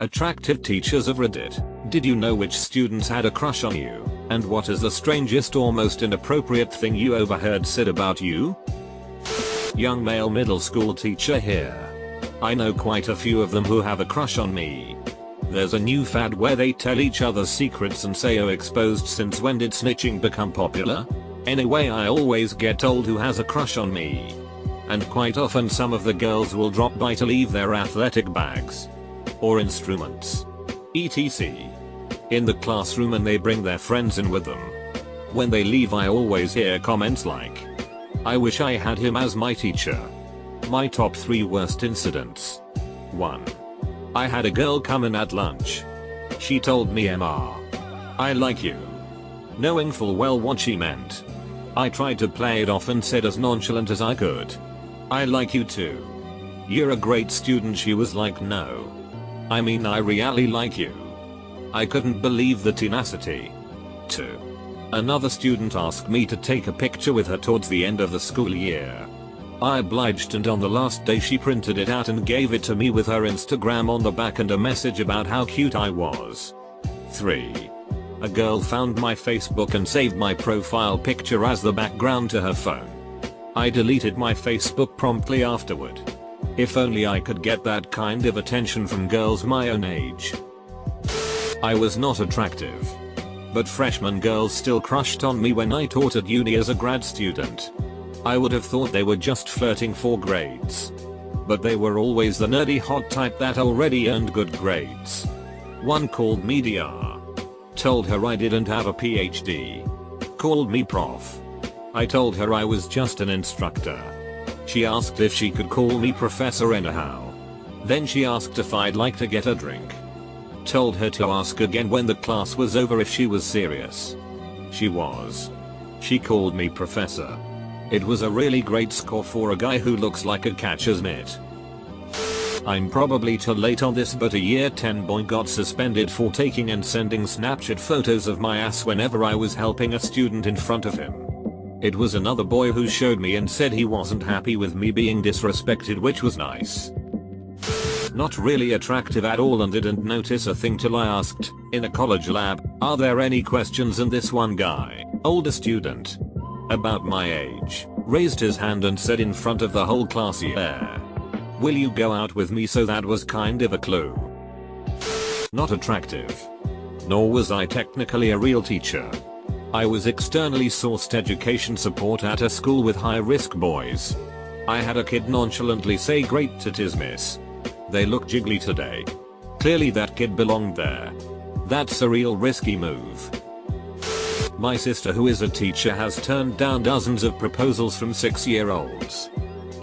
Attractive teachers of Reddit, did you know which students had a crush on you? And what is the strangest or most inappropriate thing you overheard said about you? Young male middle school teacher here. I know quite a few of them who have a crush on me. There's a new fad where they tell each other secrets and say, "Oh, exposed, since when did snitching become popular?" Anyway, I always get told who has a crush on me. And quite often some of the girls will drop by to leave their athletic bags or instruments, etc. in the classroom, and they bring their friends in with them. When they leave, I always hear comments like, "I wish I had him as my teacher." My top 3 worst incidents. 1. I had a girl come in at lunch. She told me, "MR, I like you," knowing full well what she meant. I tried to play it off and said as nonchalant as I could, "I like you too. You're a great student." She was like, "No. I mean, I really like you." I couldn't believe the tenacity. 2. Another student asked me to take a picture with her towards the end of the school year. I obliged, and on the last day she printed it out and gave it to me with her Instagram on the back and a message about how cute I was. 3. A girl found my Facebook and saved my profile picture as the background to her phone. I deleted my Facebook promptly afterward. If only I could get that kind of attention from girls my own age. I was not attractive, but freshman girls still crushed on me when I taught at uni as a grad student. I would have thought they were just flirting for grades, but they were always the nerdy hot type that already earned good grades. One called me DR. Told her I didn't have a PhD. Called me prof. I told her I was just an instructor. She asked if she could call me professor anyhow. Then she asked if I'd like to get a drink. Told her to ask again when the class was over if she was serious. She was. She called me professor. It was a really great score for a guy who looks like a catcher's mitt. I'm probably too late on this, but a year 10 boy got suspended for taking and sending Snapchat photos of my ass whenever I was helping a student in front of him. It was another boy who showed me and said he wasn't happy with me being disrespected, which was nice. Not really attractive at all and didn't notice a thing till I asked, in a college lab, "Are there any questions?" And this one guy, older student, about my age, raised his hand and said in front of the whole class, "Yeah. Will you go out with me?" So that was kind of a clue. Not attractive. Nor was I technically a real teacher. I was externally sourced education support at a school with high-risk boys. I had a kid nonchalantly say, "Great titties, miss. They look jiggly today." Clearly that kid belonged there. That's a real risky move. My sister, who is a teacher, has turned down dozens of proposals from 6-year-olds.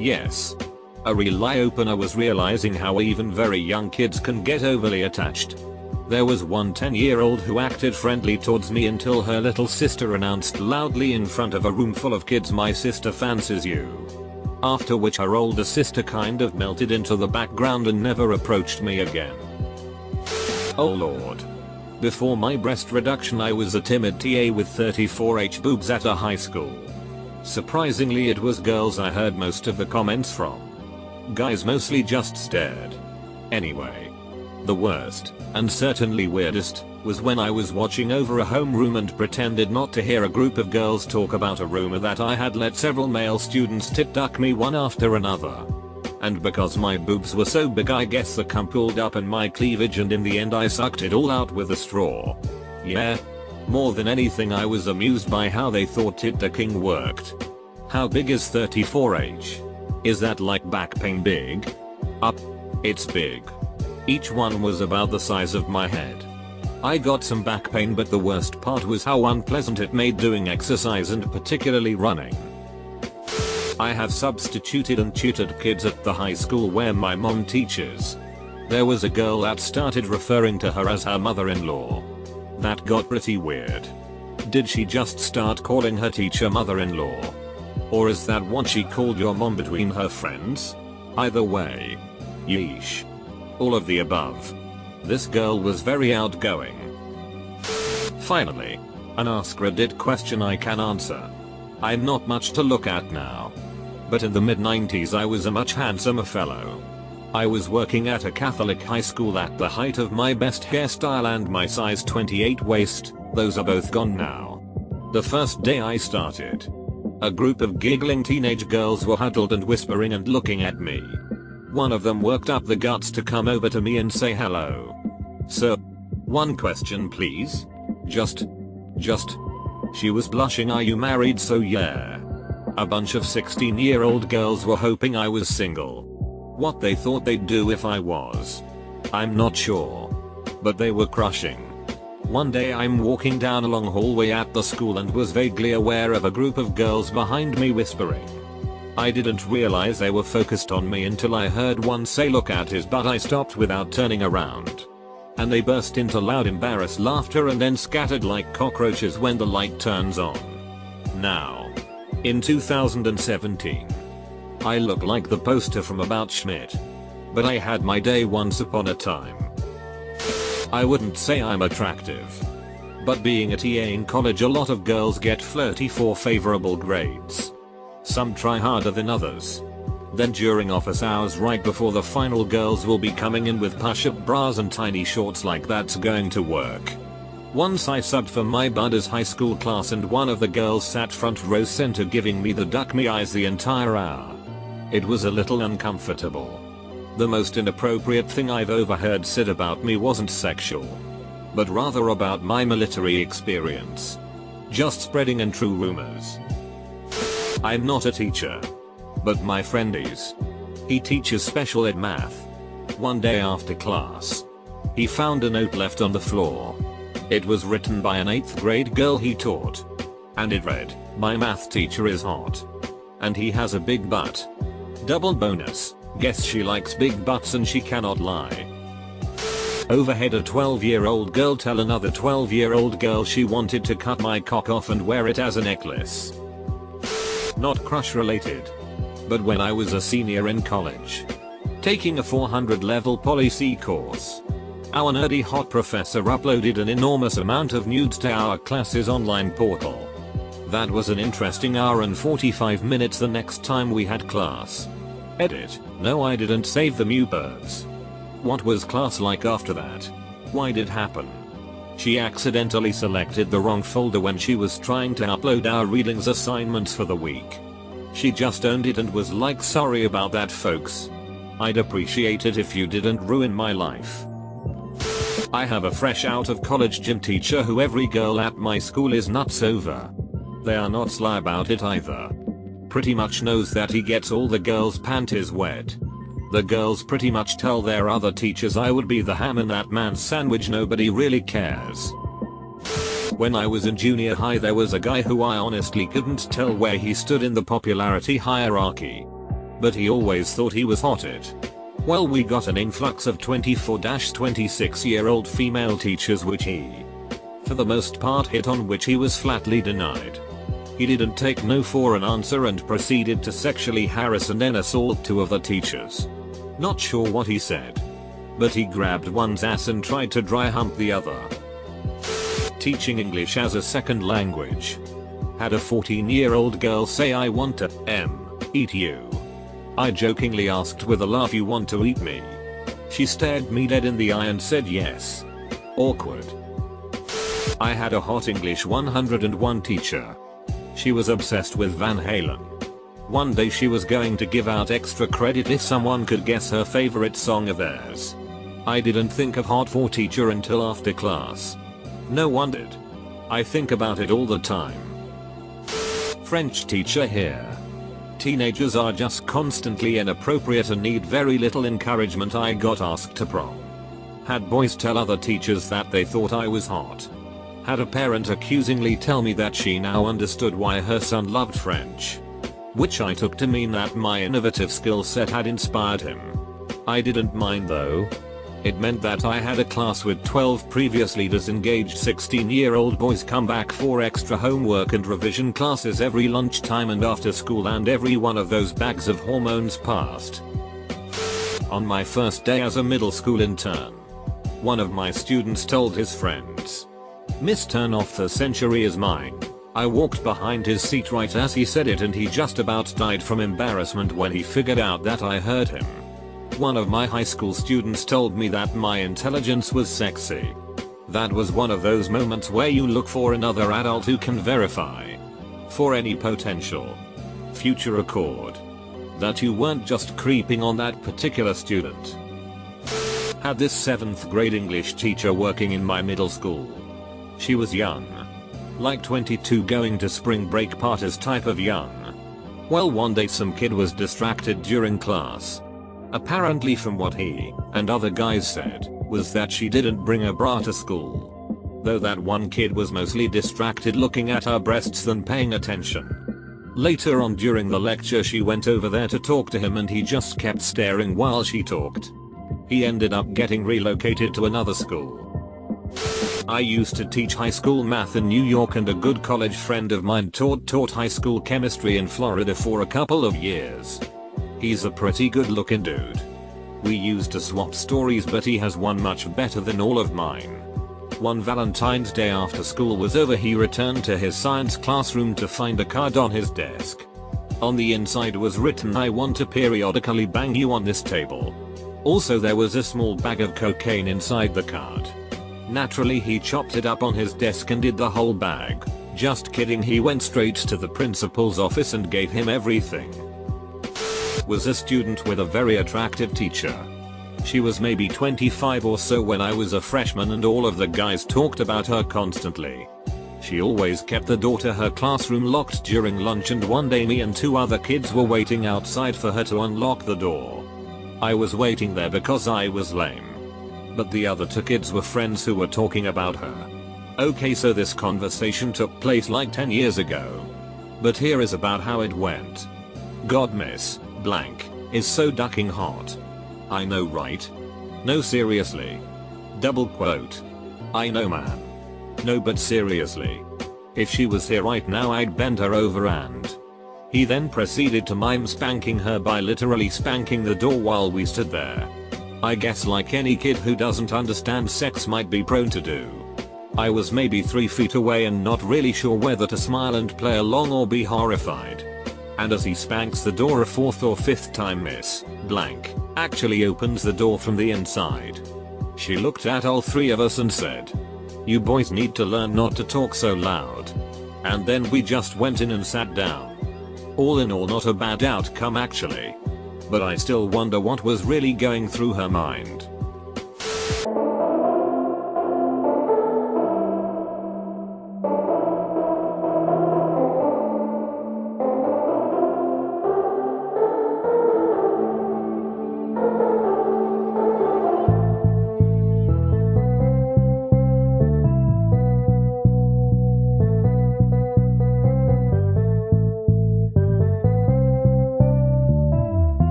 Yes. A real eye-opener was realizing how even very young kids can get overly attached. There was one 10-year-old who acted friendly towards me until her little sister announced loudly in front of a room full of kids, "My sister fancies you." After which her older sister kind of melted into the background and never approached me again. Oh lord. Before my breast reduction I was a timid TA with 34H boobs at a high school. Surprisingly, it was girls I heard most of the comments from. Guys mostly just stared. Anyway. The worst, and certainly weirdest, was when I was watching over a homeroom and pretended not to hear a group of girls talk about a rumor that I had let several male students tit-duck me one after another. And because my boobs were so big, I guess the cum pulled up in my cleavage, and in the end I sucked it all out with a straw. Yeah. More than anything, I was amused by how they thought tit-ducking worked. How big is 34H? Is that like back pain big? It's big. Each one was about the size of my head. I got some back pain, but the worst part was how unpleasant it made doing exercise and particularly running. I have substituted and tutored kids at the high school where my mom teaches. There was a girl that started referring to her as her mother-in-law. That got pretty weird. Did she just start calling her teacher mother-in-law? Or is that what she called your mom between her friends? Either way. Yeesh. All of the above. This girl was very outgoing. Finally, an AskReddit question I can answer. I'm not much to look at now, but in the mid-90s I was a much handsomer fellow. I was working at a Catholic high school at the height of my best hairstyle and my size 28 waist, those are both gone now. The first day I started, a group of giggling teenage girls were huddled and whispering and looking at me. One of them worked up the guts to come over to me and say hello. "Sir, one question please? Just. She was blushing. "Are you married?" "So yeah." A bunch of 16-year-old girls were hoping I was single. What they thought they'd do if I was, I'm not sure. But they were crushing. One day I'm walking down a long hallway at the school and was vaguely aware of a group of girls behind me whispering. I didn't realize they were focused on me until I heard one say, "Look at his butt." I stopped without turning around. And they burst into loud embarrassed laughter and then scattered like cockroaches when the light turns on. Now, in 2017, I look like the poster from About Schmidt. But I had my day once upon a time. I wouldn't say I'm attractive. But being a TA in college, a lot of girls get flirty for favorable grades. Some try harder than others. Then during office hours right before the final, girls will be coming in with push-up bras and tiny shorts like that's going to work. Once I subbed for my buddy's high school class and one of the girls sat front row center giving me the duck me eyes the entire hour. It was a little uncomfortable. The most inappropriate thing I've overheard said about me wasn't sexual, but rather about my military experience. Just spreading untrue rumors. I'm not a teacher, but my friend is. He teaches special ed math. One day after class, he found a note left on the floor. It was written by an 8th grade girl he taught. And it read, "My math teacher is hot. And he has a big butt. Double bonus, guess she likes big butts and she cannot lie." Overhead, a 12-year-old girl tell another 12-year-old girl she wanted to cut my cock off and wear it as a necklace. Not crush related. But when I was a senior in college, taking a 400 level Poli-C course, our nerdy hot professor uploaded an enormous amount of nudes to our class's online portal. That was an interesting hour and 45 minutes the next time we had class. Edit, no, I didn't save the MUBERs. What was class like after that? Why did it happen? She accidentally selected the wrong folder when she was trying to upload our readings assignments for the week. She just owned it and was like, "Sorry about that folks. I'd appreciate it if you didn't ruin my life." I have a fresh out of college gym teacher who every girl at my school is nuts over. They are not sly about it either. Pretty much knows that he gets all the girls' panties wet. The girls pretty much tell their other teachers I would be the ham in that man's sandwich, nobody really cares. When I was in junior high there was a guy who I honestly couldn't tell where he stood in the popularity hierarchy. But he always thought he was hotted. Well, we got an influx of 24-26-year-old female teachers which he, for the most part, hit on, which he was flatly denied. He didn't take no for an answer and proceeded to sexually harass and then assault 2 of the teachers. Not sure what he said, but he grabbed one's ass and tried to dry hump the other. Teaching English as a second language. Had a 14-year-old girl say, "I want to eat you." I jokingly asked with a laugh, "You want to eat me?" She stared me dead in the eye and said yes. Awkward. I had a hot English 101 teacher. She was obsessed with Van Halen. One day she was going to give out extra credit if someone could guess her favorite song of theirs. I didn't think of hot for teacher until after class. No one did. I think about it all the time. French teacher here. Teenagers are just constantly inappropriate and need very little encouragement. I got asked to prom. Had boys tell other teachers that they thought I was hot. Had a parent accusingly tell me that she now understood why her son loved French. Which I took to mean that my innovative skill set had inspired him. I didn't mind though. It meant that I had a class with 12 previously disengaged 16-year-old boys come back for extra homework and revision classes every lunchtime and after school, and every one of those bags of hormones passed. On my first day as a middle school intern, one of my students told his friends, "Miss Turn Off the Century is mine." I walked behind his seat right as he said it and he just about died from embarrassment when he figured out that I heard him. One of my high school students told me that my intelligence was sexy. That was one of those moments where you look for another adult who can verify for any potential future accord that you weren't just creeping on that particular student. Had this 7th grade English teacher working in my middle school. She was young. Like 22 going to spring break parties type of young. Well, one day some kid was distracted during class. Apparently from what he and other guys said was that she didn't bring a bra to school. Though that one kid was mostly distracted looking at her breasts than paying attention. Later on during the lecture she went over there to talk to him and he just kept staring while she talked. He ended up getting relocated to another school. I used to teach high school math in New York and a good college friend of mine taught high school chemistry in Florida for a couple of years. He's a pretty good looking dude. We used to swap stories but he has one much better than all of mine. One Valentine's Day after school was over he returned to his science classroom to find a card on his desk. On the inside was written, "I want to periodically bang you on this table." Also there was a small bag of cocaine inside the card. Naturally he chopped it up on his desk and did the whole bag. Just kidding, he went straight to the principal's office and gave him everything. Was a student with a very attractive teacher. She was maybe 25 or so when I was a freshman and all of the guys talked about her constantly. She always kept the door to her classroom locked during lunch and one day me and 2 other kids were waiting outside for her to unlock the door. I was waiting there because I was lame. But the other 2 kids were friends who were talking about her. Okay, so this conversation took place like 10 years ago. But here is about how it went. God, Miss Blank is so ducking hot. I know, right? No, seriously. Double quote. I know, man. No, but seriously. If she was here right now I'd bend her over and... He then proceeded to mime spanking her by literally spanking the door while we stood there. I guess like any kid who doesn't understand sex might be prone to do. I was maybe 3 feet away and not really sure whether to smile and play along or be horrified. And as he spanks the door a 4th or 5th time, Miss Blank actually opens the door from the inside. She looked at all 3 of us and said, "You boys need to learn not to talk so loud." And then we just went in and sat down. All in all, not a bad outcome actually. But I still wonder what was really going through her mind.